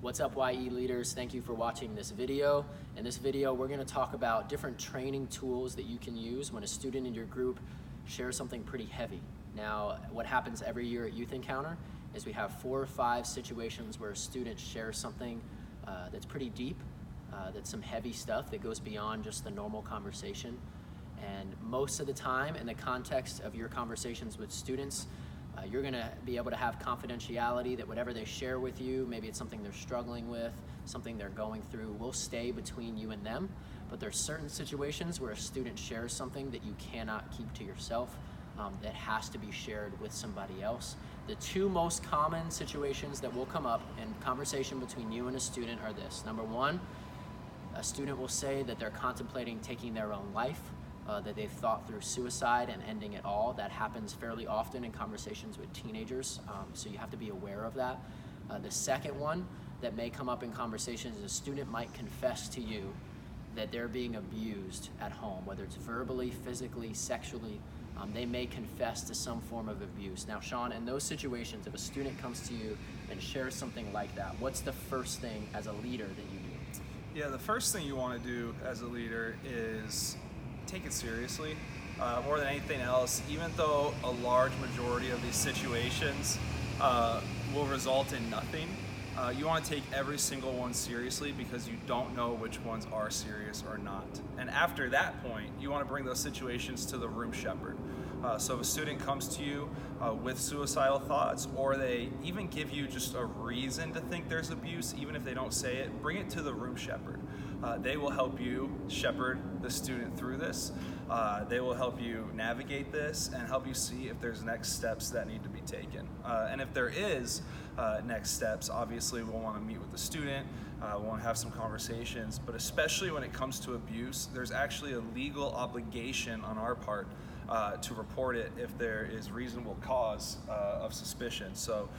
What's up, YE leaders? Thank you for watching this video. In this video, we're going to talk about different training tools that you can use when a student in your group shares something pretty heavy. Now, what happens every year at Youth Encounter is we have 4 or 5 situations where a student shares something that's pretty deep, that's some heavy stuff that goes beyond just the normal conversation. And most of the time, in the context of your conversations with students, you're going to be able to have confidentiality that whatever they share with you, maybe it's something they're struggling with, something they're going through, will stay between you and them. But there's certain situations where a student shares something that you cannot keep to yourself, that has to be shared with somebody else. The 2 most common situations that will come up in conversation between you and a student are this. Number 1, a student will say that they're contemplating taking their own life. That they've thought through suicide and ending it all. That happens fairly often in conversations with teenagers, so you have to be aware of that. The second one that may come up in conversations is a student might confess to you that they're being abused at home, whether it's verbally, physically, sexually. They may confess to some form of abuse. Now, Sean, in those situations, if a student comes to you and shares something like that, what's the first thing as a leader that you do? Yeah, the first thing you want to do as a leader is take it seriously. More than anything else, even though a large majority of these situations will result in nothing, you want to take every single one seriously because you don't know which ones are serious or not. And after that point, you want to bring those situations to the room shepherd. So if a student comes to you with suicidal thoughts, or they even give you just a reason to think there's abuse, even if they don't say it, bring it to the room shepherd. They will help you shepherd the student through this. They will help you navigate this and help you see if there's next steps that need to be taken. And if there is next steps, obviously we'll want to meet with the student, we'll want to have some conversations, but especially when it comes to abuse, there's actually a legal obligation on our part to report it if there is reasonable cause of suspicion. So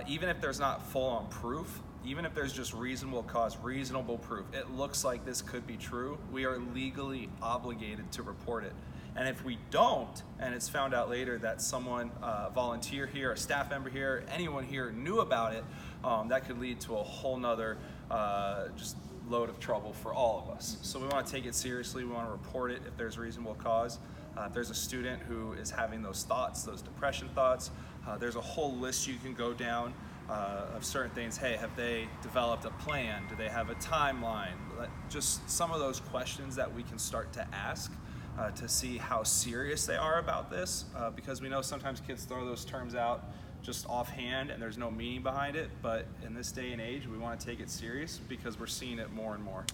even if there's not full-on proof, even if there's just reasonable cause, reasonable proof, it looks like this could be true, we are legally obligated to report it. And if we don't, and it's found out later that someone, a volunteer here, a staff member here, anyone here knew about it, that could lead to a whole nother just load of trouble for all of us. So we want to take it seriously, we want to report it if there's reasonable cause. If there's a student who is having those thoughts, those depression thoughts, there's a whole list you can go down of certain things. Hey, have they developed a plan? Do they have a timeline? Just some of those questions that we can start to ask to see how serious they are about this, because we know sometimes kids throw those terms out just offhand and there's no meaning behind it, but in this day and age we want to take it serious because we're seeing it more and more.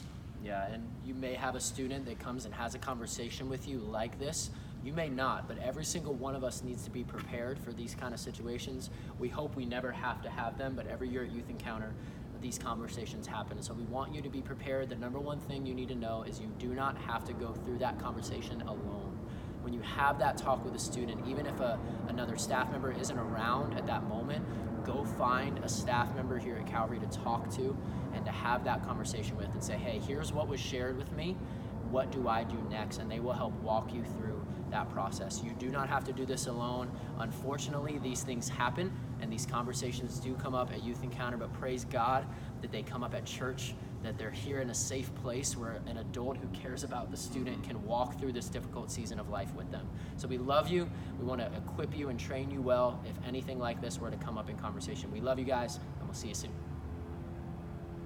Yeah, and you may have a student that comes and has a conversation with you like this. You may not, but every single one of us needs to be prepared for these kind of situations. We hope we never have to have them, but every year at Youth Encounter, these conversations happen. And so we want you to be prepared. The number 1 thing you need to know is you do not have to go through that conversation alone. When you have that talk with a student, even if another staff member isn't around at that moment, go find a staff member here at Calvary to talk to and to have that conversation with and say, hey, here's what was shared with me. What do I do next? And they will help walk you through that process. You do not have to do this alone. Unfortunately, these things happen and these conversations do come up at Youth Encounter, but praise God that they come up at church, that they're here in a safe place where an adult who cares about the student can walk through this difficult season of life with them. So we love you. We want to equip you and train you well if anything like this were to come up in conversation. We love you guys, and we'll see you soon.